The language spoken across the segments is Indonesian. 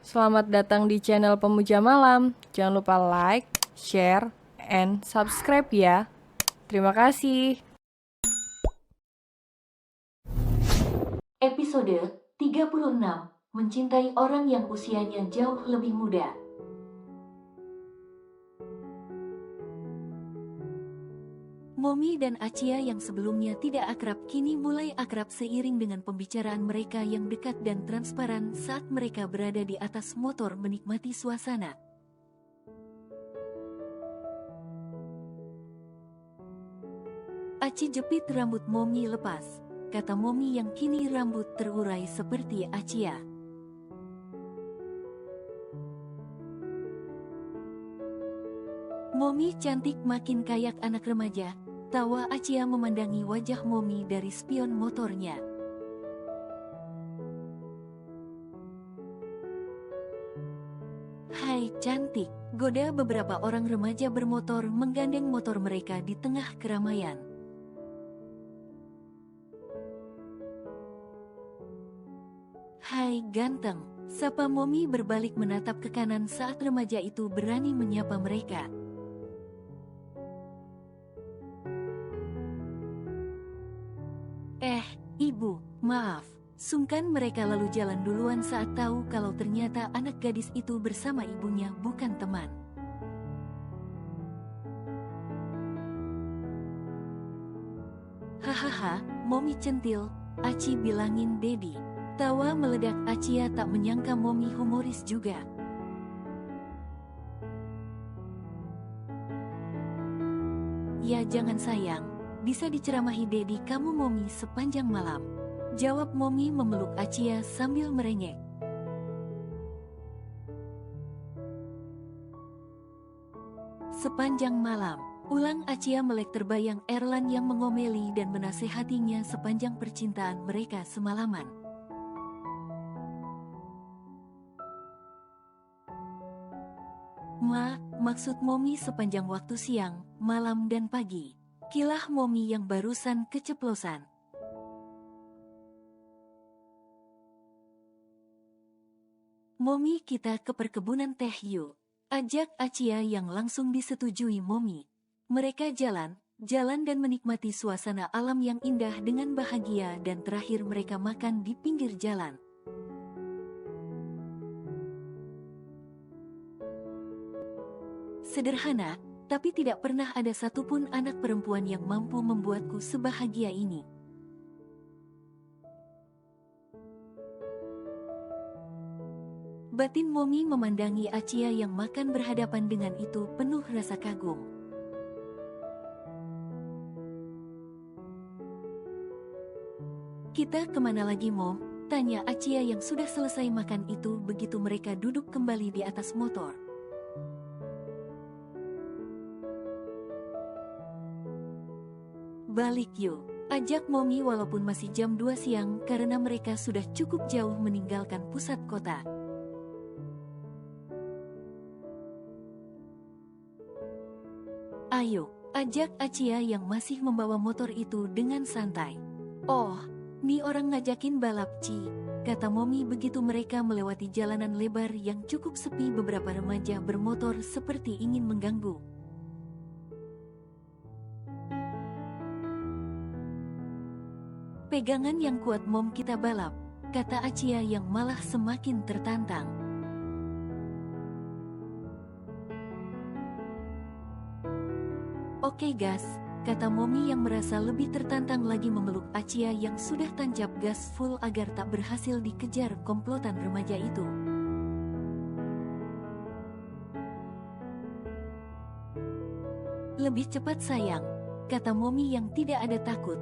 Selamat datang di channel Pemuja Malam. Jangan lupa like, share, and subscribe ya. Terima kasih. Episode 36. Mencintai orang yang usianya jauh lebih muda. Momi dan Acia yang sebelumnya tidak akrab kini mulai akrab seiring dengan pembicaraan mereka yang dekat dan transparan saat mereka berada di atas motor menikmati suasana. Aci jepit rambut Momi lepas, kata Momi yang kini rambut terurai seperti Acia. Momi cantik makin kayak anak remaja. Tawa Acia memandangi wajah Momi dari spion motornya. Hai cantik, goda beberapa orang remaja bermotor menggandeng motor mereka di tengah keramaian. Hai ganteng, sapa Momi berbalik menatap ke kanan saat remaja itu berani menyapa mereka. Ibu, maaf. Sungkan mereka lalu jalan duluan saat tahu kalau ternyata anak gadis itu bersama ibunya bukan teman. Hahaha, Momi centil, Aci bilangin Dedi. Tawa meledak Acia tak menyangka Momi humoris juga. Ya jangan sayang, bisa diceramahi Dedi kamu Momi sepanjang malam. Jawab Momi memeluk Acia sambil merengek. Sepanjang malam, ulang Acia melek terbayang Erlan yang mengomeli dan menasehatinya sepanjang percintaan mereka semalaman. Maksud Momi sepanjang waktu siang, malam dan pagi. Kilah Momi yang barusan keceplosan. Momi kita ke perkebunan teh yuk. Ajak Acia yang langsung disetujui Momi. Mereka jalan dan menikmati suasana alam yang indah dengan bahagia dan terakhir mereka makan di pinggir jalan. Sederhana, tapi tidak pernah ada satupun anak perempuan yang mampu membuatku sebahagia ini. Batin Momi memandangi Acia yang makan berhadapan dengan itu penuh rasa kagum. Kita kemana lagi Mom? Tanya Acia yang sudah selesai makan itu begitu mereka duduk kembali di atas motor. Balik yuk, ajak Momi walaupun masih jam 2 siang karena mereka sudah cukup jauh meninggalkan pusat kota. Ayo, ajak Acia yang masih membawa motor itu dengan santai. Oh, nih orang ngajakin balap Ci, kata Momi begitu mereka melewati jalanan lebar yang cukup sepi beberapa remaja bermotor seperti ingin mengganggu. Pegangan yang kuat Mom kita balap, kata Acia yang malah semakin tertantang. Oke gas, kata Momi yang merasa lebih tertantang lagi memeluk Acia yang sudah tancap gas full agar tak berhasil dikejar komplotan remaja itu. Lebih cepat sayang, kata Momi yang tidak ada takut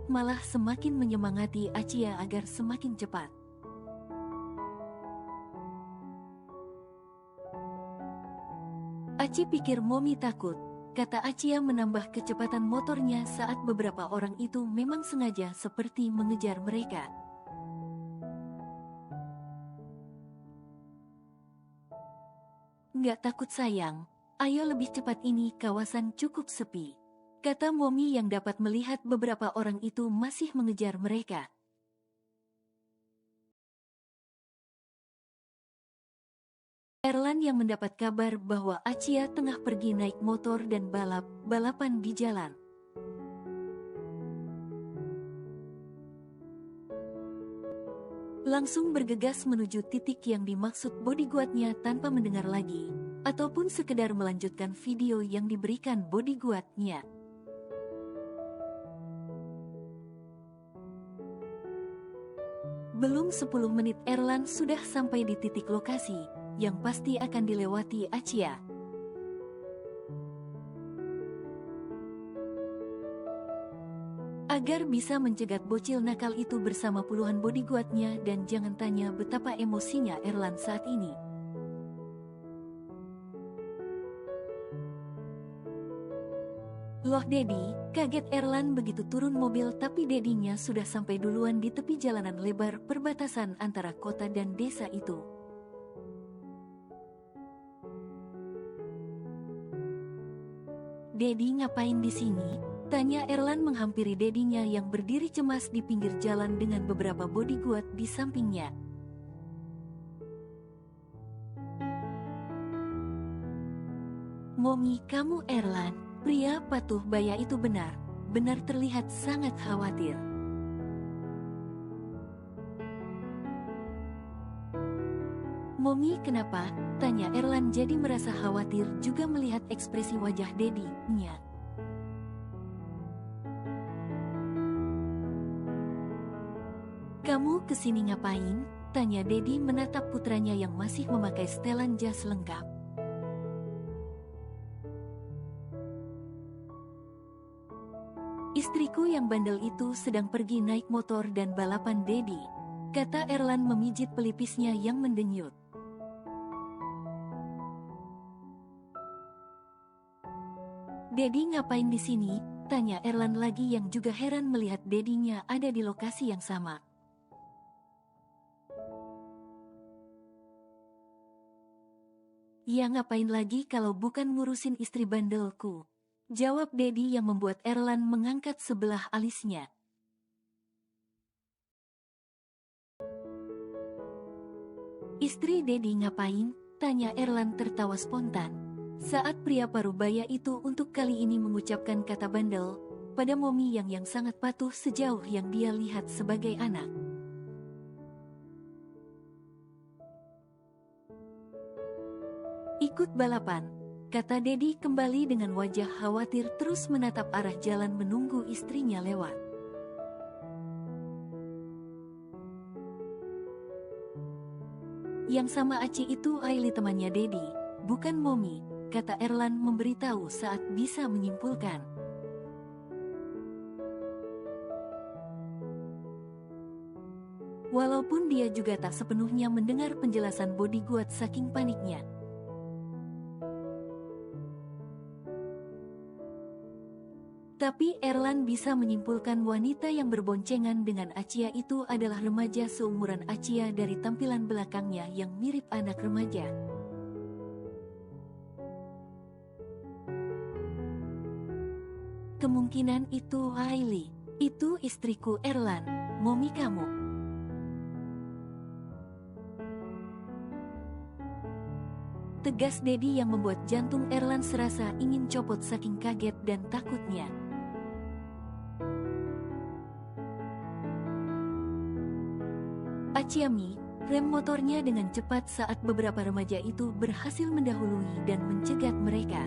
malah semakin menyemangati Acia agar semakin cepat. Aci pikir Momi takut, kata Acia menambah kecepatan motornya saat beberapa orang itu memang sengaja seperti mengejar mereka. Nggak takut sayang, ayo lebih cepat ini kawasan cukup sepi. Kata Momi yang dapat melihat beberapa orang itu masih mengejar mereka. Erlan yang mendapat kabar bahwa Achia tengah pergi naik motor dan balapan di jalan. Langsung bergegas menuju titik yang dimaksud bodyguardnya tanpa mendengar lagi, ataupun sekedar melanjutkan video yang diberikan bodyguardnya. Belum 10 menit Erlan sudah sampai di titik lokasi, yang pasti akan dilewati Achia. Agar bisa mencegat bocil nakal itu bersama puluhan bodyguardnya, dan jangan tanya betapa emosinya Erlan saat ini. Loh Dedi, kaget Erlan begitu turun mobil tapi dedinya sudah sampai duluan di tepi jalanan lebar perbatasan antara kota dan desa itu. Dedi ngapain di sini? Tanya Erlan menghampiri dedinya yang berdiri cemas di pinggir jalan dengan beberapa bodyguard di sampingnya. Momi, kamu Erlan, pria patuh baya itu benar terlihat sangat khawatir. Momi kenapa? Tanya Erlan jadi merasa khawatir juga melihat ekspresi wajah dedinya. Kamu kesini ngapain? Tanya Dedi menatap putranya yang masih memakai setelan jas lengkap. Istriku yang bandel itu sedang pergi naik motor dan balapan Dedi, kata Erlan memijit pelipisnya yang mendenyut. Dedi ngapain di sini? Tanya Erlan lagi yang juga heran melihat dedinya ada di lokasi yang sama. Ya ngapain lagi kalau bukan ngurusin istri bandelku? Jawab Dedi yang membuat Erlan mengangkat sebelah alisnya. Istri Dedi ngapain? Tanya Erlan tertawa spontan. Saat pria parubaya itu untuk kali ini mengucapkan kata bandel pada Momi yang sangat patuh sejauh yang dia lihat sebagai anak. Ikut balapan, kata Dedi kembali dengan wajah khawatir terus menatap arah jalan menunggu istrinya lewat. Yang sama Aci itu Aili temannya Dedi, bukan Momi, kata Erlan memberitahu saat bisa menyimpulkan. Walaupun dia juga tak sepenuhnya mendengar penjelasan bodyguard saking paniknya. Tapi Erlan bisa menyimpulkan wanita yang berboncengan dengan Achia itu adalah remaja seumuran Achia dari tampilan belakangnya yang mirip anak remaja. Kemungkinan itu Hailey, itu istriku Erlan, Momi kamu. Tegas Dedi yang membuat jantung Erlan serasa ingin copot saking kaget dan takutnya. Aciami, rem motornya dengan cepat saat beberapa remaja itu berhasil mendahului dan mencegat mereka.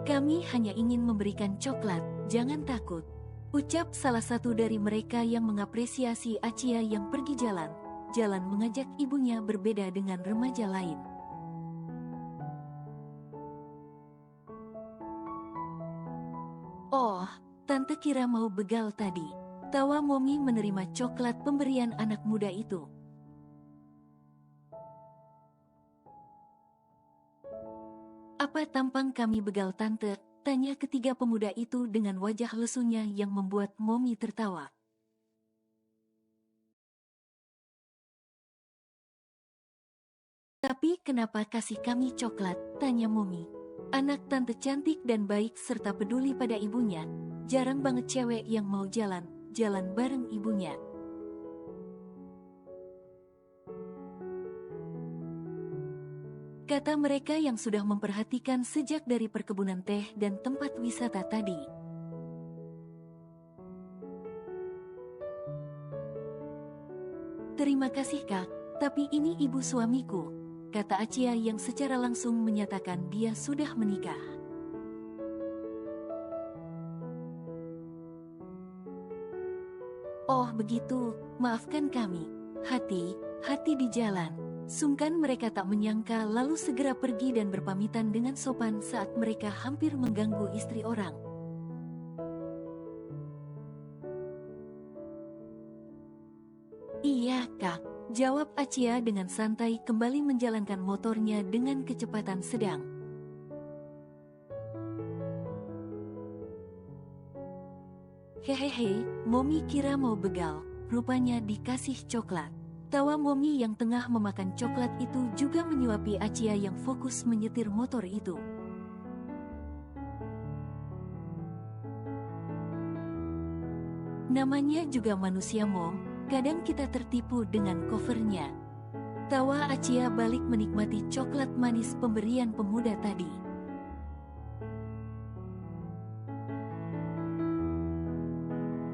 Kami hanya ingin memberikan coklat, jangan takut. Ucap salah satu dari mereka yang mengapresiasi Achia yang pergi jalan mengajak ibunya berbeda dengan remaja lain. Oh, tante kira mau begal tadi. Tawa Momi menerima coklat pemberian anak muda itu. Apa tampang kami begal tante? Tanya ketiga pemuda itu dengan wajah lesunya yang membuat Momi tertawa. Tapi kenapa kasih kami coklat? Tanya Momi. Anak tante cantik dan baik serta peduli pada ibunya. Jarang banget cewek yang mau jalan bareng ibunya. kata mereka yang sudah memperhatikan sejak dari perkebunan teh dan tempat wisata tadi. Terima kasih Kak, tapi ini ibu suamiku, kata Acia yang secara langsung menyatakan dia sudah menikah. Oh begitu, maafkan kami. Hati di jalan. Sungkan mereka tak menyangka lalu segera pergi dan berpamitan dengan sopan saat mereka hampir mengganggu istri orang. Iya Kak, jawab Acia dengan santai kembali menjalankan motornya dengan kecepatan sedang. Hehehe, Momi kira mau begal, rupanya dikasih coklat. Tawa Momi yang tengah memakan coklat itu juga menyuapi Acia yang fokus menyetir motor itu. Namanya juga manusia Mom, kadang kita tertipu dengan covernya. Tawa Acia balik menikmati coklat manis pemberian pemuda tadi.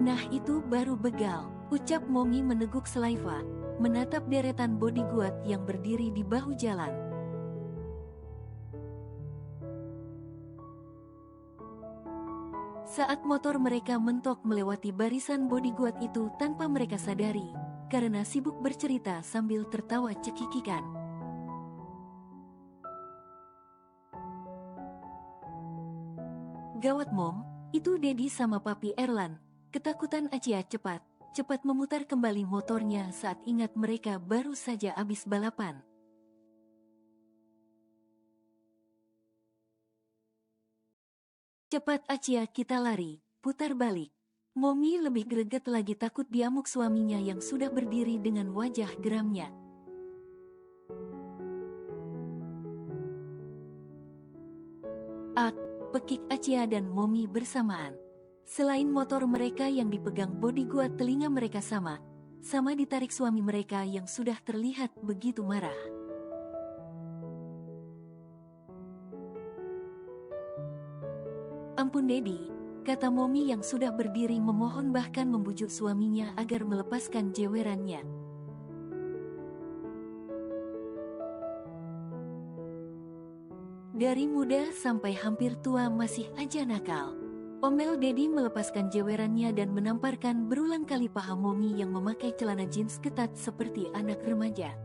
Nah itu baru begal, ucap Momi meneguk saliva, menatap deretan bodyguard yang berdiri di bahu jalan. Saat motor mereka mentok melewati barisan bodyguard itu tanpa mereka sadari, karena sibuk bercerita sambil tertawa cekikikan. Gawat Mom, itu Dedi sama Papi Erlan. Ketakutan Acia cepat memutar kembali motornya saat ingat mereka baru saja habis balapan. Cepat Acia, kita lari, putar balik. Momi lebih greget lagi takut diamuk suaminya yang sudah berdiri dengan wajah geramnya. Ak, pekik Acia dan Momi bersamaan. Selain motor mereka yang dipegang bodyguard, telinga mereka sama ditarik suami mereka yang sudah terlihat begitu marah. Ampun Dedi, kata Momi yang sudah berdiri memohon bahkan membujuk suaminya agar melepaskan jewerannya. Dari muda sampai hampir tua masih aja nakal. Omel Dedi melepaskan jewerannya dan menamparkan berulang kali paha Momi yang memakai celana jeans ketat seperti anak remaja.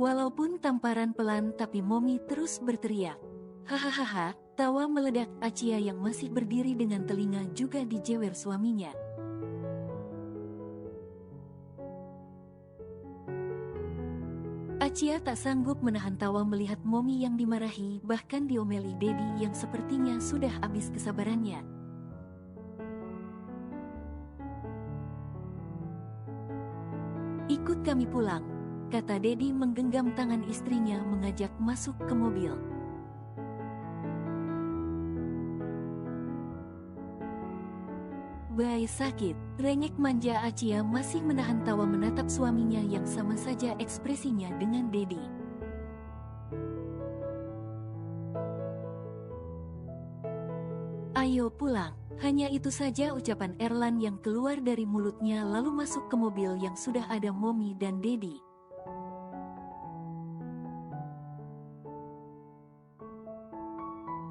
Walaupun tamparan pelan tapi Momi terus berteriak. Hahaha, tawa meledak Acia yang masih berdiri dengan telinga juga dijewer suaminya. Acia tak sanggup menahan tawa melihat Momi yang dimarahi bahkan diomeli Dedi yang sepertinya sudah habis kesabarannya. Ikut kami pulang, kata Dedi menggenggam tangan istrinya mengajak masuk ke mobil. Bayi sakit, rengek manja Acia masih menahan tawa menatap suaminya yang sama saja ekspresinya dengan Dedi. Ayo pulang, hanya itu saja ucapan Erlan yang keluar dari mulutnya lalu masuk ke mobil yang sudah ada Momi dan Dedi.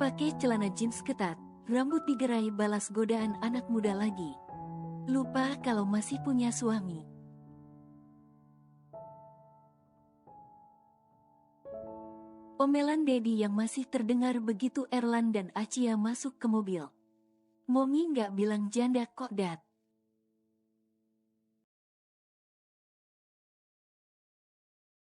Pakai celana jeans ketat, rambut digerai balas godaan anak muda lagi. Lupa kalau masih punya suami. Omelan Dedi yang masih terdengar begitu Erlan dan Acia masuk ke mobil. Momi nggak bilang janda kok Dat.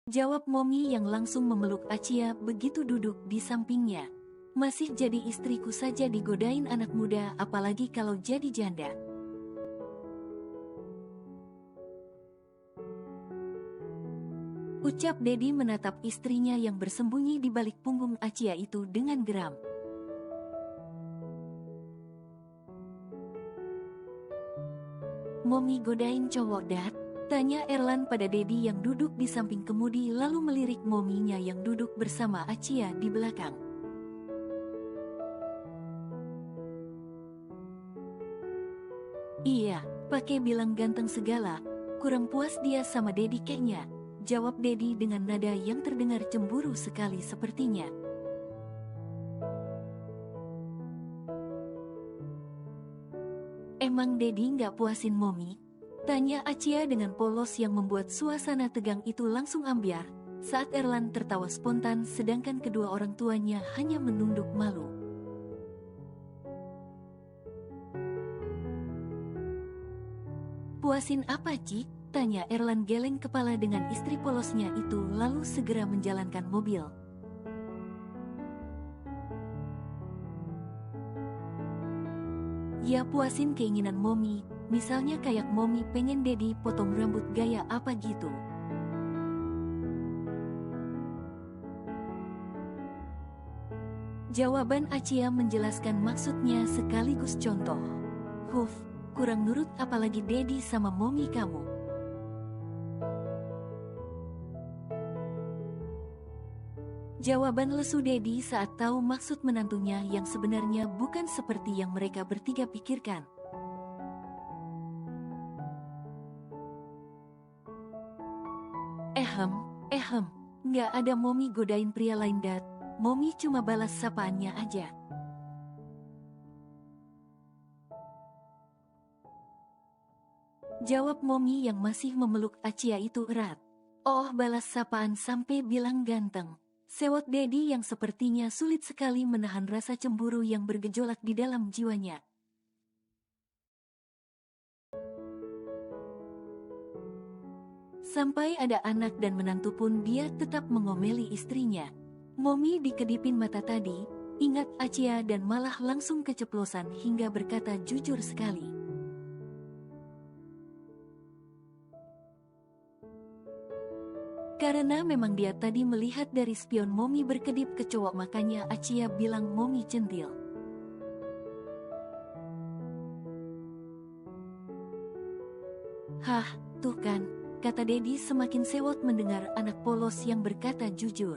Jawab Momi yang langsung memeluk Acia begitu duduk di sampingnya. Masih jadi istriku saja digodain anak muda, apalagi kalau jadi janda. Ucap Dedi menatap istrinya yang bersembunyi di balik punggung Acia itu dengan geram. Momi godain cowok Dat, Tanya Erlan pada Dedi yang duduk di samping kemudi lalu melirik mominya yang duduk bersama Acia di belakang. Iya, pakai bilang ganteng segala, kurang puas dia sama Dedi kayaknya, jawab Dedi dengan nada yang terdengar cemburu sekali sepertinya. Emang Dedi nggak puasin momi? Tanya Acia dengan polos yang membuat suasana tegang itu langsung ambyar, saat Erlan tertawa spontan sedangkan kedua orang tuanya hanya menunduk malu. Puasin apa, Ci? Tanya Erlan geleng kepala dengan istri polosnya itu lalu segera menjalankan mobil. Ya puasin keinginan momi, misalnya kayak momi pengen Dedi potong rambut gaya apa gitu. Jawaban Acia menjelaskan maksudnya sekaligus contoh. Huf, kurang nurut apalagi Dedi sama momi kamu. Jawaban lesu Dedi saat tahu maksud menantunya yang sebenarnya bukan seperti yang mereka bertiga pikirkan. Ehem, nggak ada momi godain pria lain dat, momi cuma balas sapaannya aja. Jawab momi yang masih memeluk Acia itu erat. Oh balas sapaan sampai bilang ganteng. Sewot Dedi yang sepertinya sulit sekali menahan rasa cemburu yang bergejolak di dalam jiwanya. Sampai ada anak dan menantu pun dia tetap mengomeli istrinya. Momi dikedipin mata tadi, ingat Acia dan malah langsung keceplosan hingga berkata jujur sekali. Karena memang dia tadi melihat dari spion momi berkedip ke cowok makanya Acia bilang momi centil. Hah, tuh kan, kata Dedi semakin sewot mendengar anak polos yang berkata jujur.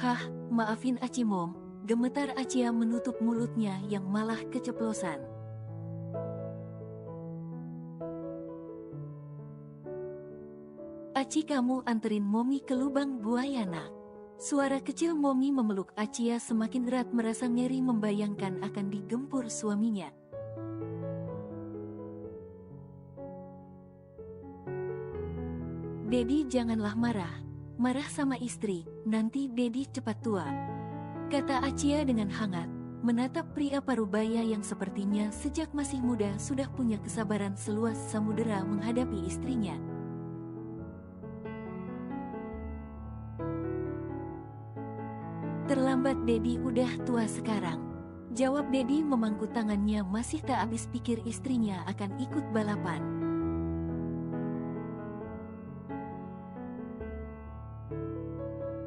Hah, maafin Aci Mom, gemetar Acia menutup mulutnya yang malah keceplosan. Aci kamu anterin momi ke lubang buaya nak. Suara kecil momi memeluk Acia semakin erat merasa ngeri membayangkan akan digempur suaminya. Dedi janganlah marah. Marah sama istri, nanti Dedi cepat tua. Kata Acia dengan hangat, menatap pria parubaya yang sepertinya sejak masih muda sudah punya kesabaran seluas samudera menghadapi istrinya. Terlambat Dedi udah tua sekarang. Jawab Dedi memangku tangannya masih tak habis pikir istrinya akan ikut balapan.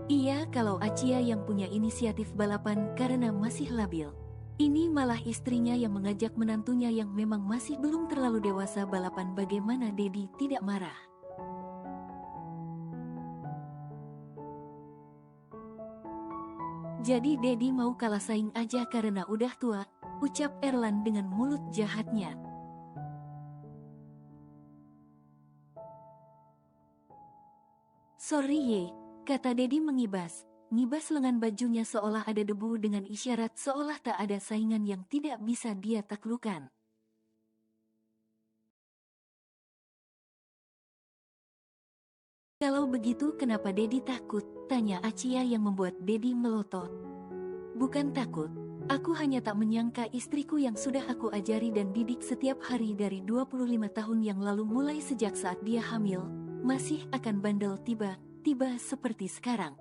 Iya kalau Acia yang punya inisiatif balapan karena masih labil. Ini malah istrinya yang mengajak menantunya yang memang masih belum terlalu dewasa balapan bagaimana Dedi tidak marah. Jadi Dedi mau kalah saing aja karena udah tua, ucap Erlan dengan mulut jahatnya. Sorry ye, kata Dedi mengibas lengan bajunya seolah ada debu dengan isyarat seolah tak ada saingan yang tidak bisa dia taklukkan. Kalau begitu kenapa Dedi takut? Tanya Acia yang membuat Dedi melotot. Bukan takut, aku hanya tak menyangka istriku yang sudah aku ajari dan didik setiap hari dari 25 tahun yang lalu mulai sejak saat dia hamil, masih akan bandel tiba-tiba seperti sekarang.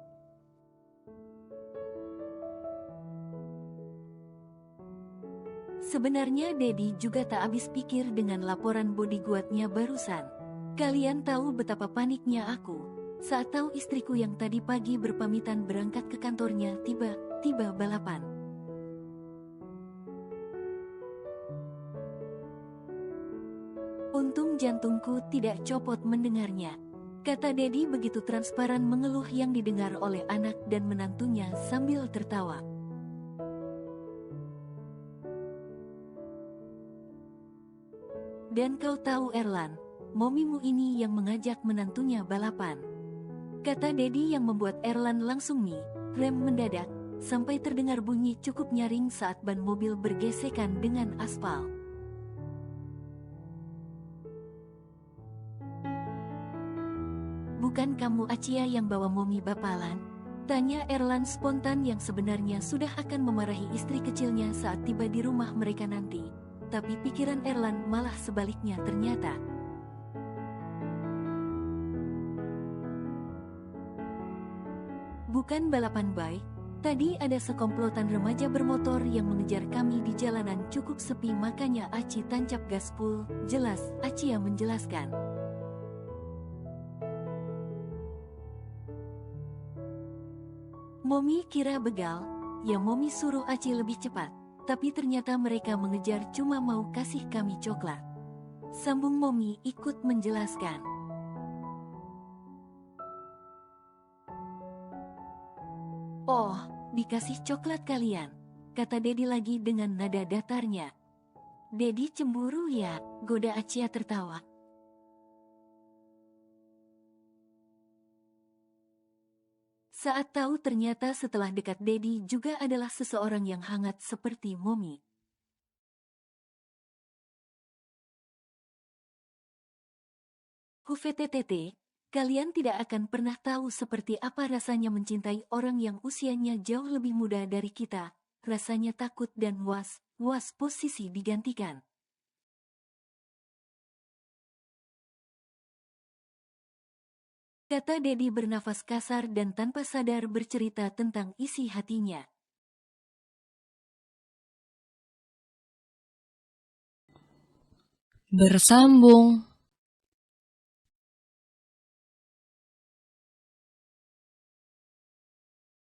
Sebenarnya Dedi juga tak habis pikir dengan laporan bodyguardnya barusan. Kalian tahu betapa paniknya aku saat tahu istriku yang tadi pagi berpamitan berangkat ke kantornya tiba-tiba balapan. Jantung-jantungku tidak copot mendengarnya. Kata Dedi begitu transparan mengeluh yang didengar oleh anak dan menantunya sambil tertawa. Dan kau tahu Erlan, momimu ini yang mengajak menantunya balapan. Kata Dedi yang membuat Erlan langsung rem mendadak, sampai terdengar bunyi cukup nyaring saat ban mobil bergesekan dengan aspal. Bukan kamu Acia yang bawa Momi bapalan? Tanya Erlan spontan yang sebenarnya sudah akan memarahi istri kecilnya saat tiba di rumah mereka nanti. Tapi pikiran Erlan malah sebaliknya ternyata. Bukan balapan bike, tadi ada sekomplotan remaja bermotor yang mengejar kami di jalanan cukup sepi makanya Aci tancap gaspol, jelas, Acia menjelaskan. Momi kira begal, ya Momi suruh Aci lebih cepat, tapi ternyata mereka mengejar cuma mau kasih kami coklat. Sambung Momi ikut menjelaskan. Oh, dikasih coklat kalian, kata Dedi lagi dengan nada datarnya. Dedi cemburu ya, goda Acia tertawa. Saat tahu ternyata setelah dekat Dedi juga adalah seseorang yang hangat seperti Momi. Hufetetete, kalian tidak akan pernah tahu seperti apa rasanya mencintai orang yang usianya jauh lebih muda dari kita. Rasanya takut dan was posisi digantikan. Kata Dedi bernafas kasar dan tanpa sadar bercerita tentang isi hatinya. Bersambung.